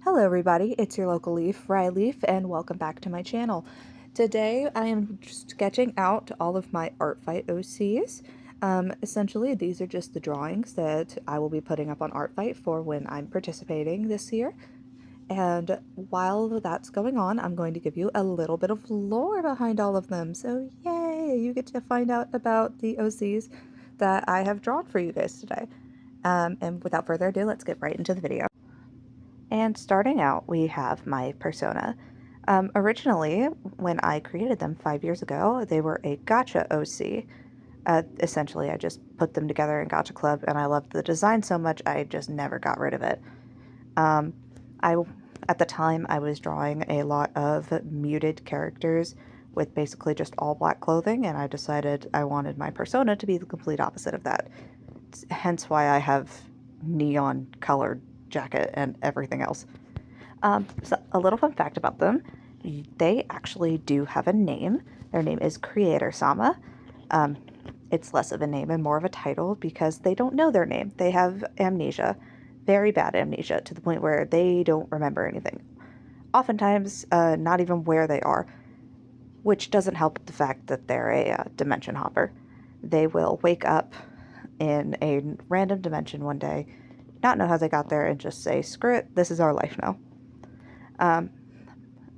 Hello everybody, it's your local leaf, Ryleaf, and welcome back to my channel. Today I am sketching out all of my Artfight OCs. Essentially these are just the drawings that I will be putting up on Artfight for when I'm participating this year. And while that's going on, I'm going to give you a little bit of lore behind all of them. So yay, you get to find out about the OCs that I have drawn for you guys today. And without further ado, let's get right into the video. And starting out, we have my persona. Originally, when I created them 5 years ago, they were a gacha OC. Essentially, I just put them together in Gacha Club, and I loved the design so much, I just never got rid of it. Um, I, at the time, I was drawing a lot of muted characters with basically just all black clothing, and I decided I wanted my persona to be the complete opposite of that. Hence why I have neon colored jacket and everything else. So a little fun fact about them, they actually do have a name. Their name is Creator Sama. It's less of a name and more of a title because they don't know their name. They have amnesia, very bad amnesia, to the point where they don't remember anything. Oftentimes, not even where they are, which doesn't help the fact that they're a dimension hopper. They will wake up in a random dimension one day, not know how they got there, and just say, screw it, this is our life now.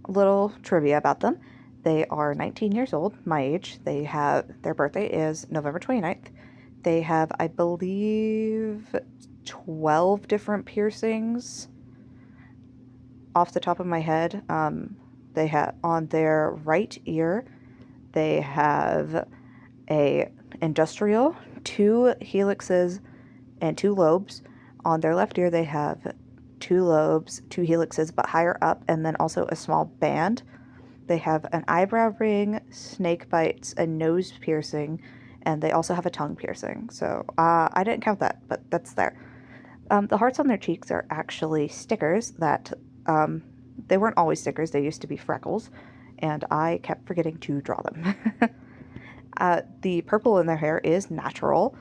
Little trivia about them. They are 19 years old, my age. Their birthday is November 29th. They have, I believe, 12 different piercings off the top of my head. They have on their right ear, they have a industrial, 2 helixes, and 2 lobes. On their left ear, they have 2 lobes, 2 helixes, but higher up, and then also a small band. They have an eyebrow ring, snake bites, a nose piercing, and they also have a tongue piercing. So I didn't count that, but that's there. The hearts on their cheeks are actually stickers that they weren't always stickers. They used to be freckles, and I kept forgetting to draw them. The purple in their hair is natural,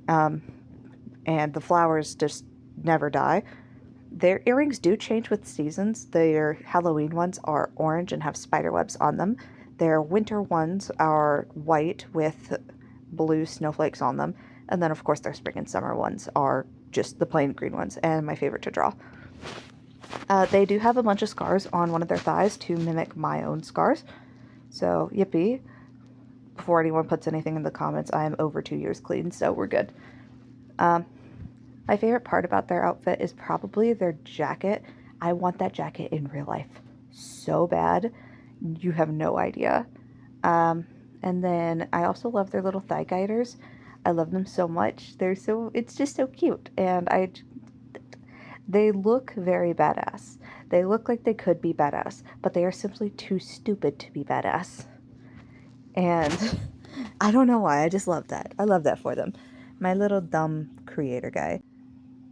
and the flowers just never die. Their earrings do change with seasons. Their Halloween ones are orange and have spider webs on them. Their winter ones are white with blue snowflakes on them. And then, of course, their spring and summer ones are just the plain green ones, and my favorite to draw. They do have a bunch of scars on one of their thighs to mimic my own scars. So, yippee. Before anyone puts anything in the comments, I am over 2 years clean, so we're good. My favorite part about their outfit is probably their jacket. I want that jacket in real life so bad. You have no idea. And then I also love their little thigh guiders. I love them so much. It's just so cute. And they look very badass. They look like they could be badass, but they are simply too stupid to be badass. And I don't know why, I just love that. I love that for them. My little dumb creator guy.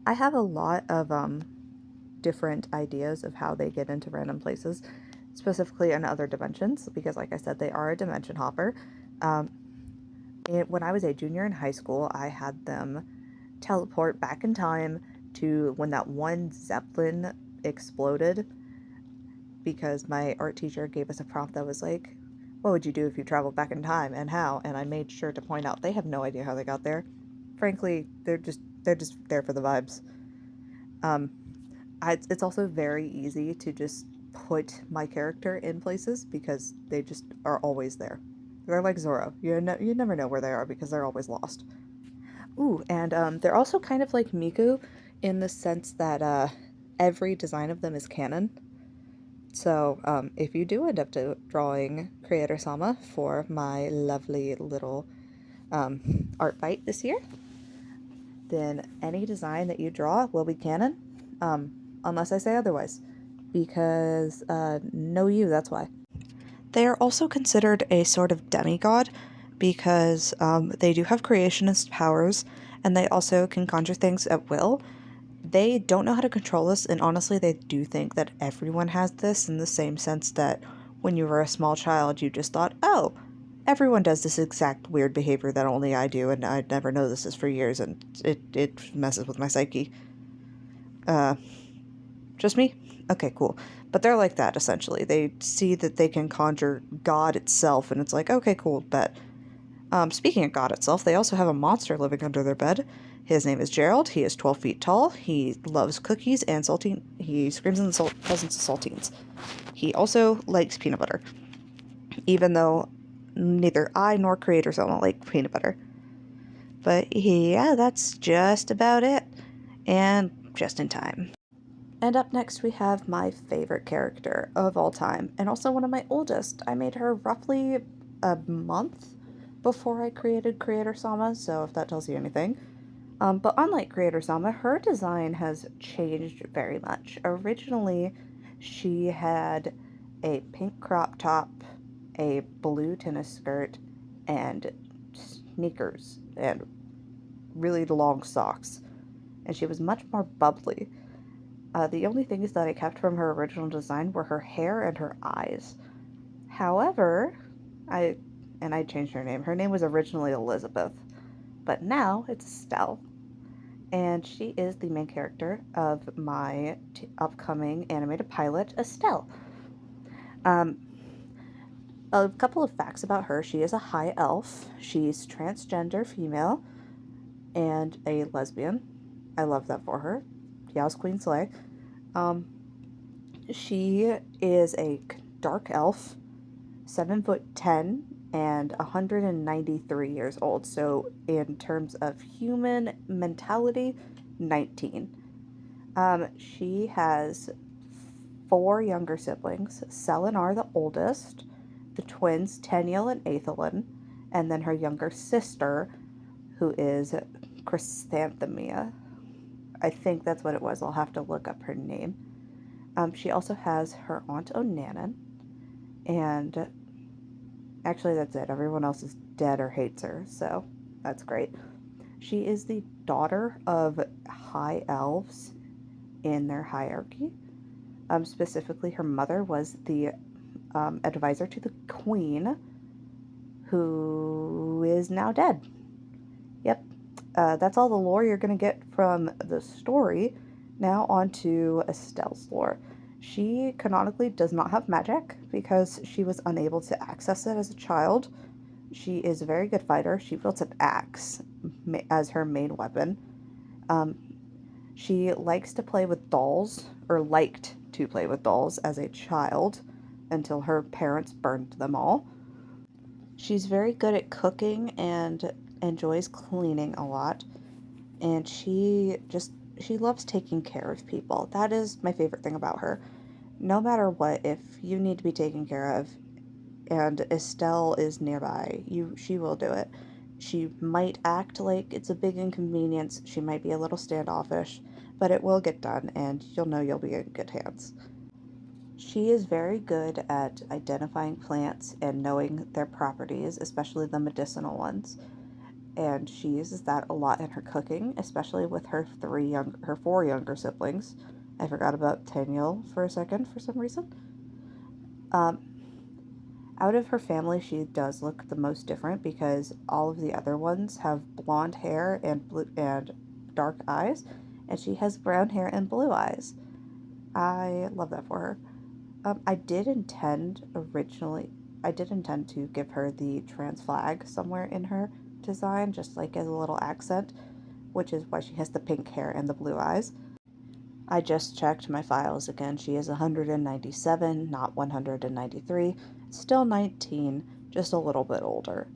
I have a lot of different ideas of how they get into random places, specifically in other dimensions, because like I said, they are a dimension hopper. When I was a junior in high school, I had them teleport back in time to when that one Zeppelin exploded, because my art teacher gave us a prompt that was like, what would you do if you traveled back in time and how? And I made sure to point out they have no idea how they got there. Frankly, they're just there for the vibes. It's also very easy to just put my character in places because they just are always there. They're like Zoro. You never know where they are because they're always lost. Ooh, and they're also kind of like Miku in the sense that every design of them is canon. So if you do end up drawing Creator Sama for my lovely little art fight this year, then any design that you draw will be canon, unless I say otherwise, because no you, that's why. They are also considered a sort of demigod because they do have creationist powers, and they also can conjure things at will. They don't know how to control this, and honestly, they do think that everyone has this, in the same sense that when you were a small child, you just thought, oh, everyone does this exact weird behavior that only I do, and I'd never noticed this for years, and it messes with my psyche. Just me? Okay, cool. But they're like that, essentially. They see that they can conjure God itself, and it's like, okay, cool, bet. Speaking of God itself, they also have a monster living under their bed. His name is Gerald. He is 12 feet tall. He loves cookies and saltine. He screams in the presence of saltines. He also likes peanut butter, even though neither I nor Creator Zone like peanut butter. But yeah, that's just about it. And just in time. And up next, we have my favorite character of all time, and also one of my oldest. I made her roughly a month before I created Creator Sama, so if that tells you anything. But unlike Creator Sama, her design has changed very much. Originally, she had a pink crop top, a blue tennis skirt, and sneakers, and really long socks. And she was much more bubbly. The only things that I kept from her original design were her hair and her eyes. However, I I changed her name. Her name was originally Elizabeth, but now it's Estelle, and she is the main character of my upcoming animated pilot, Estelle. Um, a couple of facts about her: she is a high elf. She's transgender female and a lesbian. I love that for her. Yas Queen Slay. Um, she is a dark elf, 7'10" and 193 years old. So in terms of human mentality, 19. She has four younger siblings. Selin are the oldest, the twins Teniel and Aethelin, and then her younger sister, who is Chrysanthemia. I think that's what it was. I'll have to look up her name. She also has her aunt Onanan, and actually that's it. Everyone else is dead or hates her, so that's great. She is the daughter of high elves in their hierarchy. Specifically, her mother was the advisor to the queen, who is now dead. Yep. That's all the lore you're going to get from the story. Now, on to Estelle's lore. She canonically does not have magic because she was unable to access it as a child. She is a very good fighter. She wields an axe as her main weapon. Um, she likes to play with dolls, or liked to play with dolls as a child until her parents burned them all. She's very good at cooking and enjoys cleaning a lot. And she loves taking care of people. That is my favorite thing about her. No matter what, if you need to be taken care of and Estelle is nearby, she will do it. She might act like it's a big inconvenience. She might be a little standoffish, but it will get done and you'll know you'll be in good hands. She is very good at identifying plants and knowing their properties, especially the medicinal ones. And she uses that a lot in her cooking, especially with her four younger siblings. I forgot about Teniel for a second for some reason. Um, Out of her family, she does look the most different because all of the other ones have blonde hair and blue and dark eyes, and she has brown hair and blue eyes. I love that for her. I did intend originally, I did intend to give her the trans flag somewhere in her design, just like as a little accent, which is why she has the pink hair and the blue eyes. I just checked my files again. She is 197, not 193. Still 19, just a little bit older.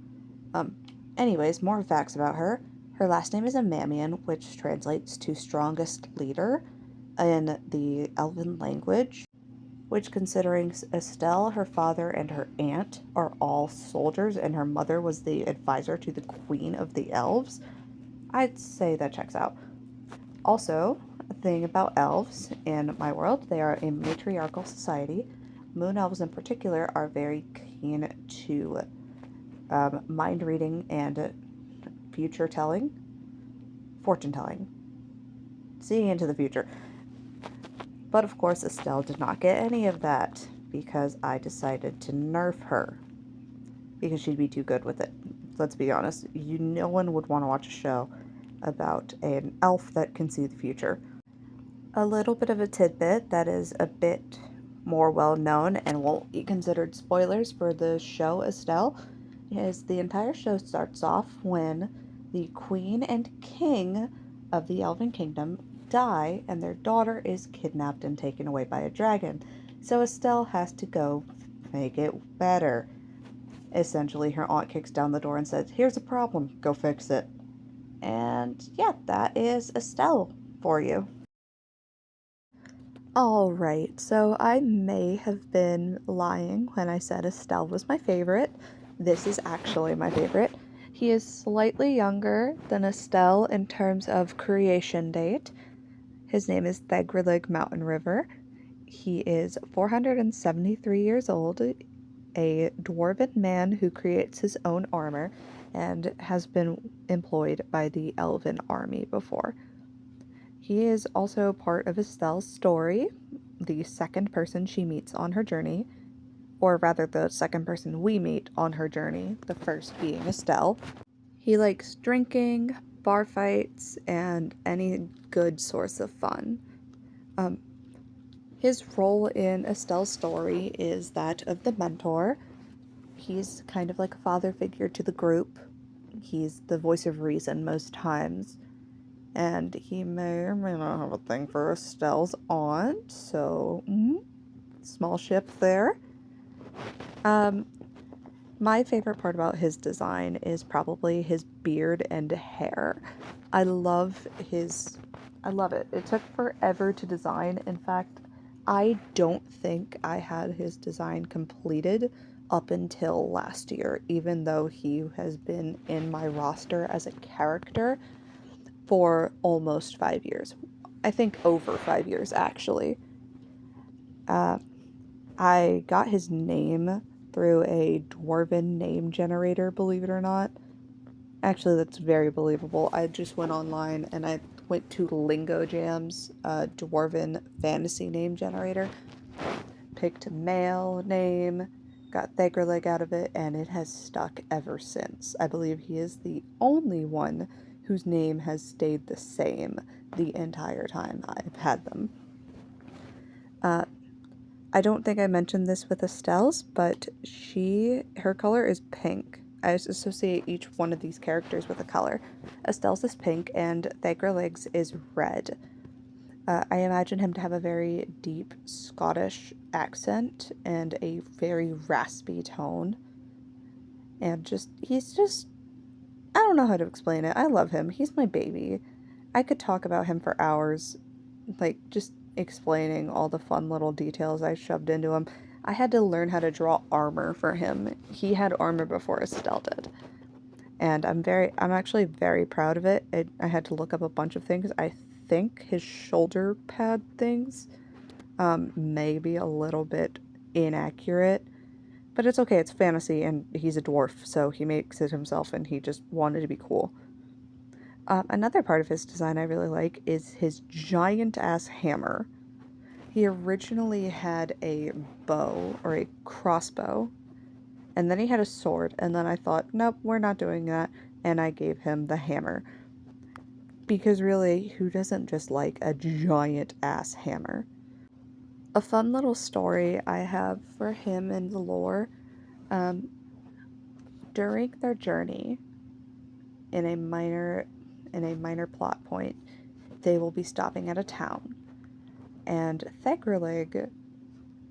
Um, Anyways, more facts about her. Her last name is Amamian, which translates to strongest leader in the Elven language, which, considering Estelle, her father, and her aunt are all soldiers, and her mother was the advisor to the Queen of the Elves, I'd say that checks out. Also, a thing about elves in my world, they are a matriarchal society. Moon elves, in particular, are very keen to mind reading and future telling, fortune telling, seeing into the future. But of course, Estelle did not get any of that because I decided to nerf her because she'd be too good with it. Let's be honest, no one would want to watch a show about an elf that can see the future. A little bit of a tidbit that is a bit more well known and won't be considered spoilers for the show Estelle is the entire show starts off when the queen and king of the Elven Kingdom die and their daughter is kidnapped and taken away by a dragon. So Estelle has to go make it better. Essentially, her aunt kicks down the door and says, "Here's a problem, go fix it." And yeah, that is Estelle for you. All right, so I may have been lying when I said Estelle was my favorite. This is actually my favorite. He is slightly younger than Estelle in terms of creation date. His name is Thegrilig Mountain River. He is 473 years old, a dwarven man who creates his own armor and has been employed by the elven army before. He is also part of Estelle's story, the second person she meets on her journey, or rather, the second person we meet on her journey, the first being Estelle. He likes drinking, bar fights, and any good source of fun. Um, his role in Estelle's story is that of the mentor. He's kind of like a father figure to the group. He's the voice of reason most times. And he may or may not have a thing for Estelle's aunt, so small ship there. Um, my favorite part about his design is probably his beard and hair. I love I love it. It took forever to design. In fact, I don't think I had his design completed up until last year, even though he has been in my roster as a character for almost 5 years. I think over 5 years, actually. Uh, I got his name through a dwarven name generator, believe it or not. Actually, that's very believable. I just went online and I went to Lingo Jam's dwarven fantasy name generator, picked male name, got Thegrilig out of it, and it has stuck ever since. I believe he is the only one whose name has stayed the same the entire time I've had them. Uh, I don't think I mentioned this with Estelle's, but her color is pink. I associate each one of these characters with a color. Estelle's is pink and Thegrilig's is red. I imagine him to have a very deep Scottish accent and a very raspy tone. And he's just, I don't know how to explain it. I love him. He's my baby. I could talk about him for hours, like just explaining all the fun little details I shoved into him. I had to learn how to draw armor for him. He had armor before Estelle did. And I'm actually very proud of it. I had to look up a bunch of things. I think his shoulder pad things may be a little bit inaccurate, but it's okay. It's fantasy, and he's a dwarf, so he makes it himself, and he just wanted to be cool. Another part of his design I really like is his giant ass hammer. He originally had a bow or a crossbow, and then he had a sword, and then I thought, nope, we're not doing that, and I gave him the hammer. Because really, who doesn't just like a giant ass hammer? A fun little story I have for him in the lore. Um, During their journey, in a minor plot point, they will be stopping at a town, and Thegrilig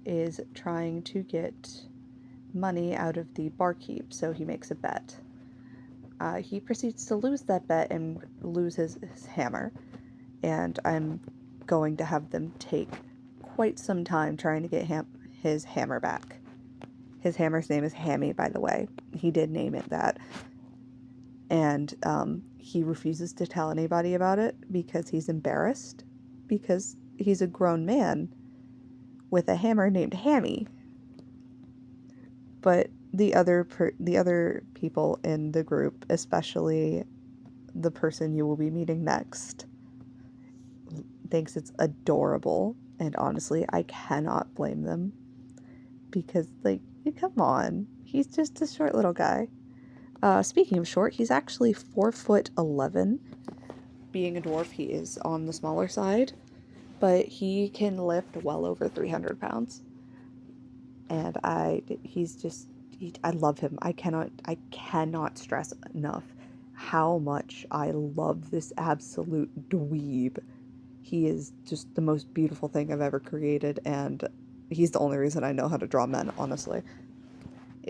is trying to get money out of the barkeep, so he makes a bet. He proceeds to lose that bet and loses his hammer, and I'm going to have them take quite some time trying to get his hammer back. His hammer's name is Hammy, by the way. He did name it that. And he refuses to tell anybody about it because he's embarrassed, because he's a grown man with a hammer named Hammy. But the other people in the group, especially the person you will be meeting next, thinks it's adorable, and honestly, I cannot blame them because, like, come on, he's just a short little guy. Speaking of short, he's actually 4'11". Being a dwarf, he is on the smaller side. but he can lift well over 300 pounds. And I love him. I cannot stress enough how much I love this absolute dweeb. He is just the most beautiful thing I've ever created, and he's the only reason I know how to draw men, honestly.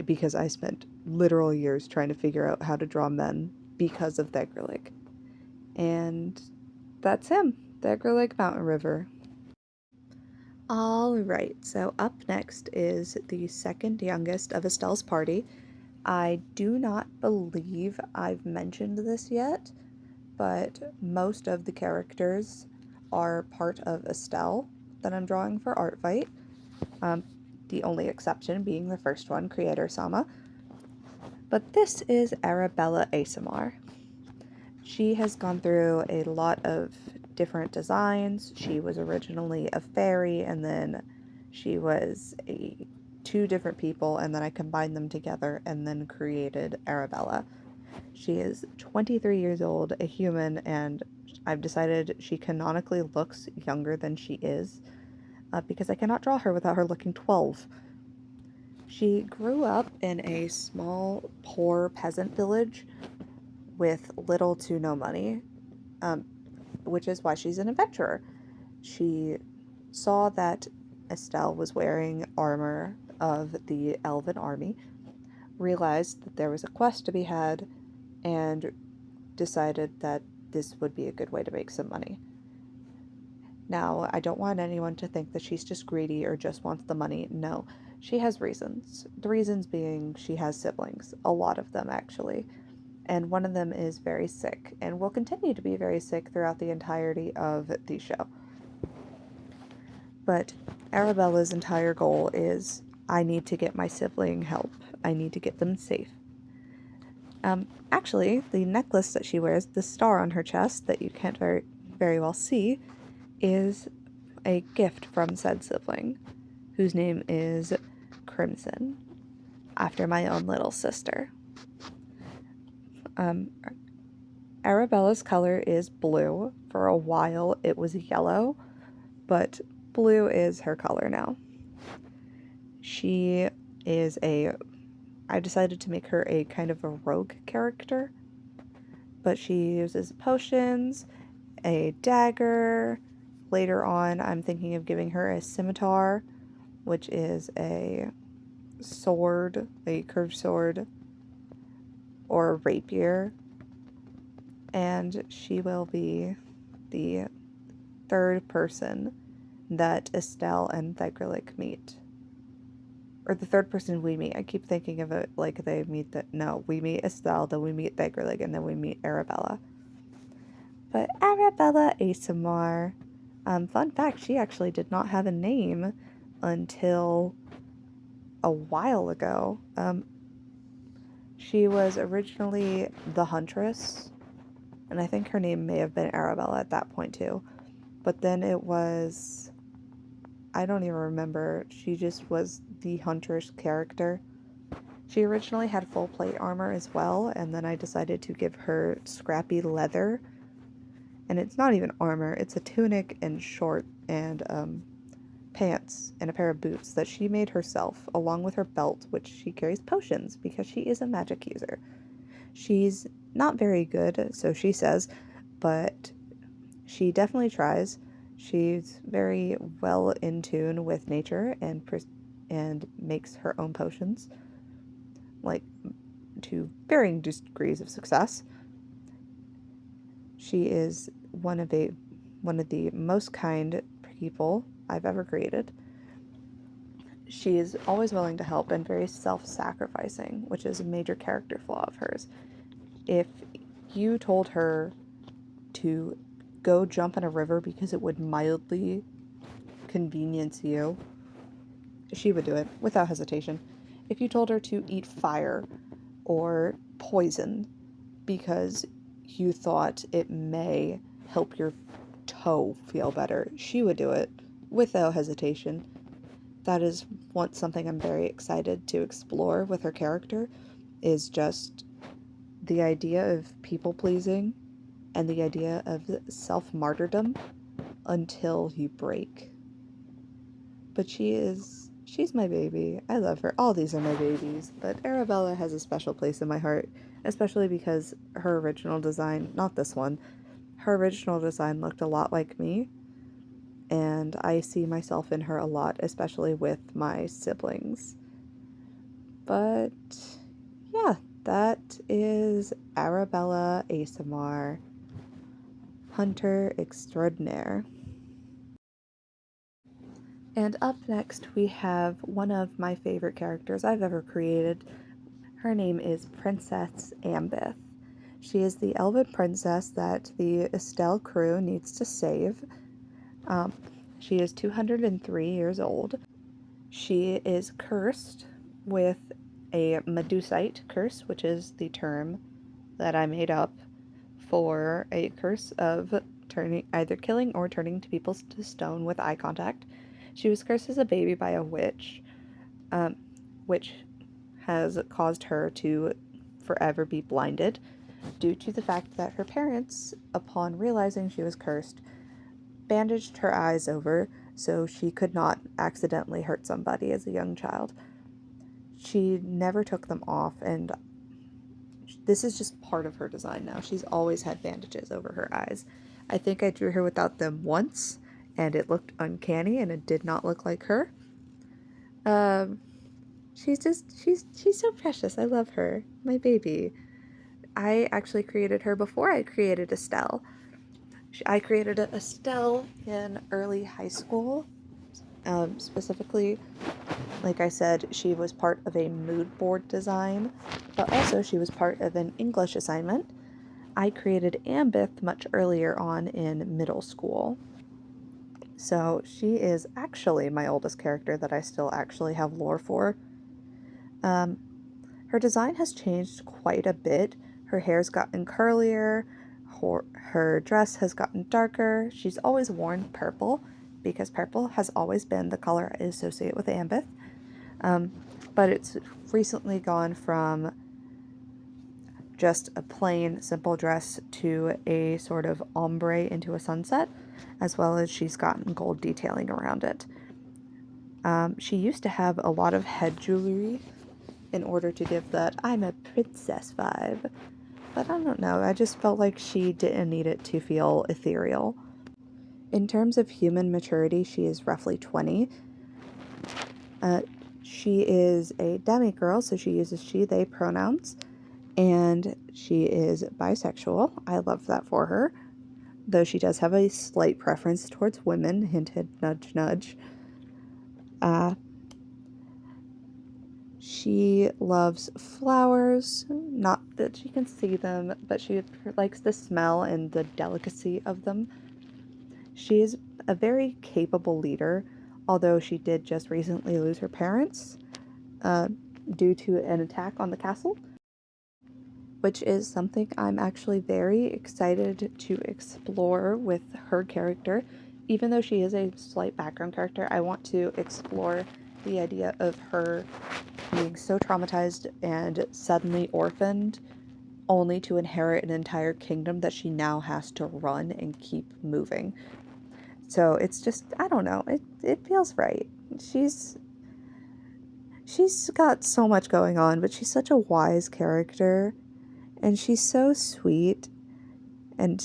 Because I spent literal years trying to figure out how to draw men because of Degralik. And that's him, Degralik Mountain River. Alright, so up next is the second youngest of Estelle's party. I do not believe I've mentioned this yet, but most of the characters are part of Estelle that I'm drawing for Art Fight. Um, the only exception being the first one, Creator Sama. But this is Arabella Asamar. She has gone through a lot of different designs. She was originally a fairy, and then she was two different people, and then I combined them together and then created Arabella. She is 23 years old, a human, and I've decided she canonically looks younger than she is because I cannot draw her without her looking 12. She grew up in a small, poor peasant village with little to no money, um, which is why she's an adventurer. She saw that Estelle was wearing armor of the elven army, realized that there was a quest to be had, and decided that this would be a good way to make some money. Now, I don't want anyone to think that she's just greedy or just wants the money. No, she has reasons. The reasons being she has siblings, a lot of them actually. And one of them is very sick and will continue to be very sick throughout the entirety of the show. But Arabella's entire goal is I need to get my sibling help. I need to get them safe. Actually, the necklace that she wears, the star on her chest that you can't very well see, is a gift from said sibling, whose name is Crimson, after my own little sister. Arabella's color is blue. For a while it was yellow, but blue is her color now. She is I decided to make her a kind of a rogue character, but she uses potions, a dagger. Later on, I'm thinking of giving her a scimitar, which is a sword, a curved sword, or a rapier. And she will be the third person that Estelle and Degralik meet. Or the third person we meet. I keep thinking of it like they meet no, we meet Estelle, then we meet Degralik, and then we meet Arabella. But Arabella Asamar, fun fact, she actually did not have a name until a while ago. She was originally the Huntress, and I think her name may have been Arabella at that point too. But then it was, I don't even remember, she just was the Huntress character. She originally had full plate armor as well, and then I decided to give her scrappy leather. And it's not even armor, it's a tunic and short and pants and a pair of boots that she made herself, along with her belt, which she carries potions because she is a magic user. She's not very good, so she says, but she definitely tries. She's very well in tune with nature and makes her own potions, like to varying degrees of success. She is one of the most kind people I've ever created. She is always willing to help and very self-sacrificing, which is a major character flaw of hers. If you told her to go jump in a river because it would mildly convenience you, she would do it without hesitation. If you told her to eat fire or poison because you thought it may help your toe feel better, she would do it without hesitation. That is something I'm very excited to explore with her character, is just the idea of people pleasing and the idea of self-martyrdom until you break. But she's my baby. I love her. All these are my babies, but Arabella has a special place in my heart, especially because her original design, not this one, her original design looked a lot like me, and I see myself in her a lot, especially with my siblings. But yeah, that is Arabella Asamar, Hunter Extraordinaire. And up next, we have one of my favorite characters I've ever created. Her name is Princess Ambith. She is the elven princess that the Estelle crew needs to save. Um, she is 203 years old. She is cursed with a Medusite curse, which is the term that I made up for a curse of turning, either killing or turning to people to stone with eye contact. She was cursed as a baby by a witch, which has caused her to forever be blinded due to the fact that her parents, upon realizing she was cursed, bandaged her eyes over so she could not accidentally hurt somebody as a young child. She never took them off, and this is just part of her design now. She's always had bandages over her eyes. I think I drew her without them once, and it looked uncanny, and it did not look like her. Um, she's so precious. I love her. My baby. I actually created her before I created Estelle. I created Estelle in early high school. Specifically, like I said, she was part of a mood board design, but also she was part of an English assignment. I created Ambith much earlier on in middle school. So she is actually my oldest character that I still actually have lore for. Her design has changed quite a bit. Her hair's gotten curlier, her dress has gotten darker. She's always worn purple because purple has always been the color I associate with Ambith. But it's recently gone from just a plain, simple dress to a sort of ombre into a sunset, as well as she's gotten gold detailing around it. She used to have a lot of head jewelry in order to give that I'm a princess vibe, but I don't know, I just felt like she didn't need it to feel ethereal. In terms of human maturity, she is roughly 20. She is a demigirl, so she uses she, they pronouns, and she is bisexual. I love that for her, though she does have a slight preference towards women, hint, hint, nudge, nudge. She loves flowers, not that she can see them, but she likes the smell and the delicacy of them. She is a very capable leader, although she did just recently lose her parents due to an attack on the castle, which is something I'm actually very excited to explore with her character. Even though she is a slight background character, I want to explore the idea of her being so traumatized and suddenly orphaned, only to inherit an entire kingdom that she now has to run and keep moving. So it's just, I don't know, it feels right. She's got so much going on, but she's such a wise character, and she's so sweet. And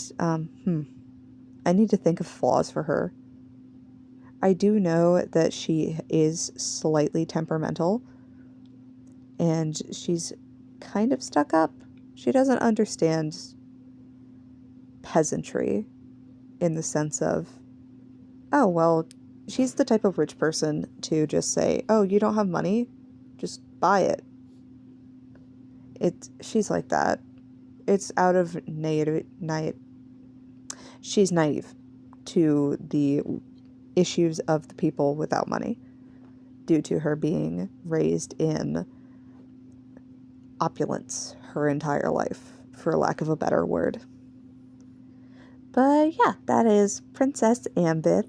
I need to think of flaws for her. I do know that she is slightly temperamental, and she's kind of stuck up. She doesn't understand peasantry in the sense of, oh, well, she's the type of rich person to just say, oh, you don't have money? Just buy it. She's like that. It's out of she's naive to the issues of the people without money due to her being raised in opulence her entire life, for lack of a better word. But yeah, that is Princess Ambith.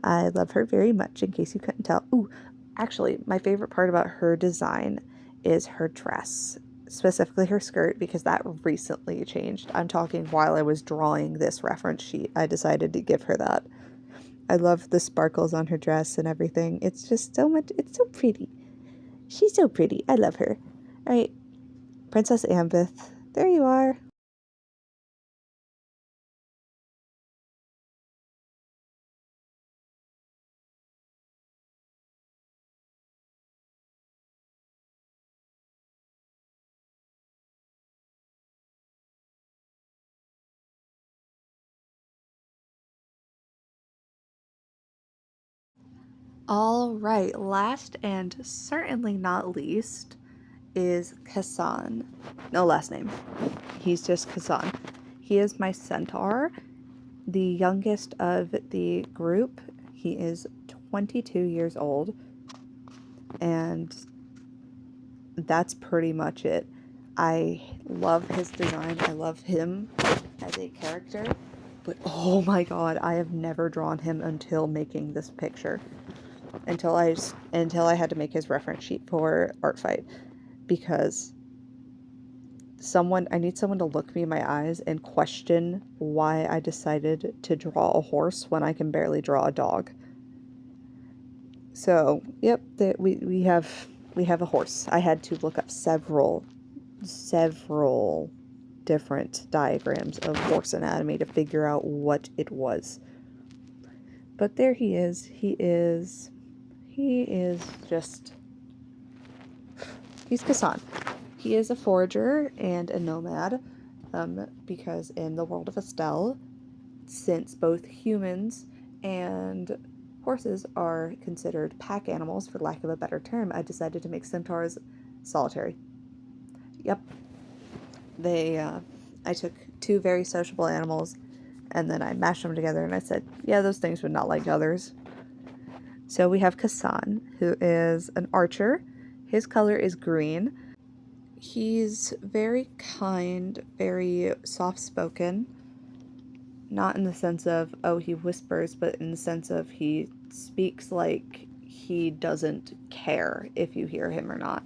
I love her very much, in case you couldn't tell. Ooh, actually, my favorite part about her design is her dress, specifically her skirt, because that recently changed. I'm talking while I was drawing this reference sheet, I decided to give her that. I love the sparkles on her dress and everything. It's just so much, it's so pretty. She's so pretty. I love her. All right, Princess Ambeth, there you are. All right, last and certainly not least is Kassan. No last name. He's just Kassan. He is my centaur, the youngest of the group. He is 22 years old, and that's pretty much it. I love his design. I love him as a character, but oh my god, I have never drawn him until making this picture. Until I had to make his reference sheet for Art Fight, because I need someone to look me in my eyes and question why I decided to draw a horse when I can barely draw a dog. So, yep, we have a horse. I had to look up several different diagrams of horse anatomy to figure out what it was. But there he is. He is just he's Kassan. He is a forager and a nomad, because in the world of Estelle, since both humans and horses are considered pack animals, for lack of a better term, I decided to make centaurs solitary. Yep. I took two very sociable animals and then I mashed them together and I said, yeah, those things would not like others. So we have Kassan, who is an archer. His color is green. He's very kind, very soft spoken. Not in the sense of, oh, he whispers, but in the sense of he speaks like he doesn't care if you hear him or not.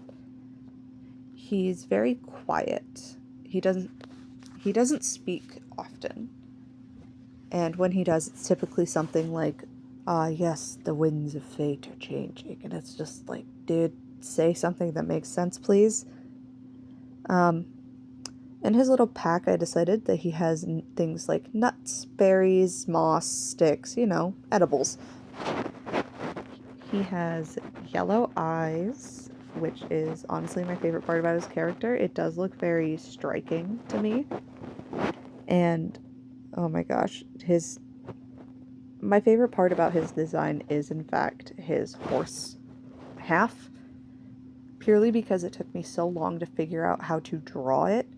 He's very quiet. He doesn't speak often. And when he does, it's typically something like, yes, the winds of fate are changing. And it's just like, dude, say something that makes sense, please. In his little pack, I decided that he has things like nuts, berries, moss, sticks, edibles. He has yellow eyes, which is honestly my favorite part about his character. It does look very striking to me. And oh my gosh, my favorite part about his design is in fact his horse half, purely because it took me so long to figure out how to draw it.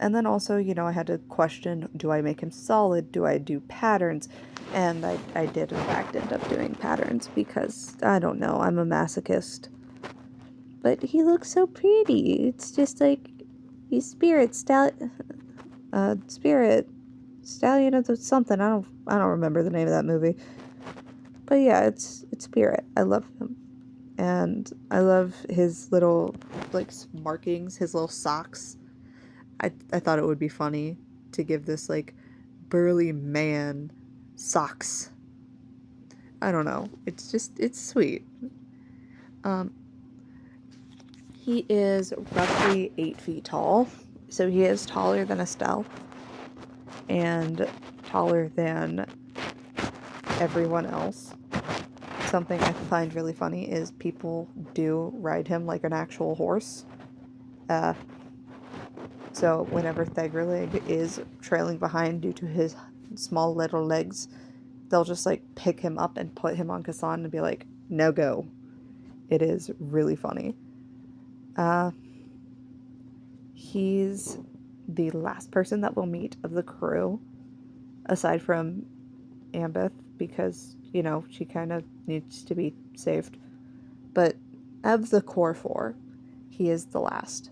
And then also, I had to question, do I make him solid? Do I do patterns? And I did, in fact, end up doing patterns because, I don't know, I'm a masochist. But he looks so pretty. It's just like, he's Spirit Stallion of something. I don't remember the name of that movie. But yeah, it's Spirit. I love him. And I love his little, like, markings, his little socks. I thought it would be funny to give this, like, burly man socks. I don't know. It's sweet. Um, he is roughly 8 feet tall. So he is taller than Estelle. And taller than everyone else. Something I find really funny is people do ride him like an actual horse. So whenever Theggerlig is trailing behind due to his small little legs, they'll just like pick him up and put him on Kassan and be like, no go. It is really funny. He's the last person that we'll meet of the crew, aside from Ambeth, because, she kind of needs to be saved. But of the core four, he is the last.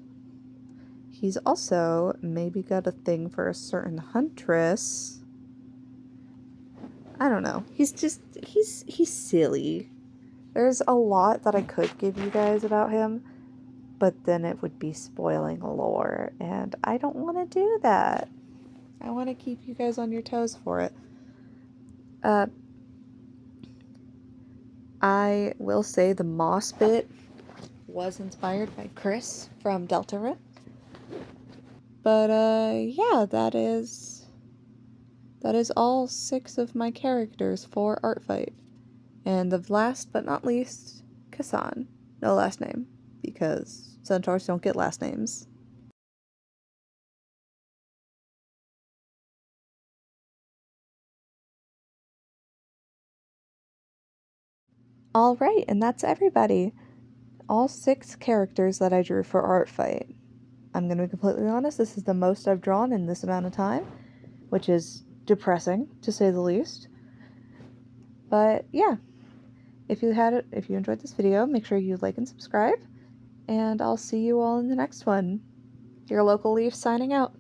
He's also maybe got a thing for a certain huntress. I don't know. He's silly. There's a lot that I could give you guys about him, but then it would be spoiling lore, and I don't want to do that. I want to keep you guys on your toes for it. I will say the moss bit was inspired by Chris from Deltarune. But yeah, that is all 6 of my characters for Art Fight. And the last but not least, Kassan. No last name, because centaurs don't get last names. Alright, and that's everybody. All 6 characters that I drew for Art Fight. I'm gonna be completely honest, this is the most I've drawn in this amount of time, which is depressing, to say the least. But yeah, if you enjoyed this video, make sure you like and subscribe, and I'll see you all in the next one. Your local Leaf signing out.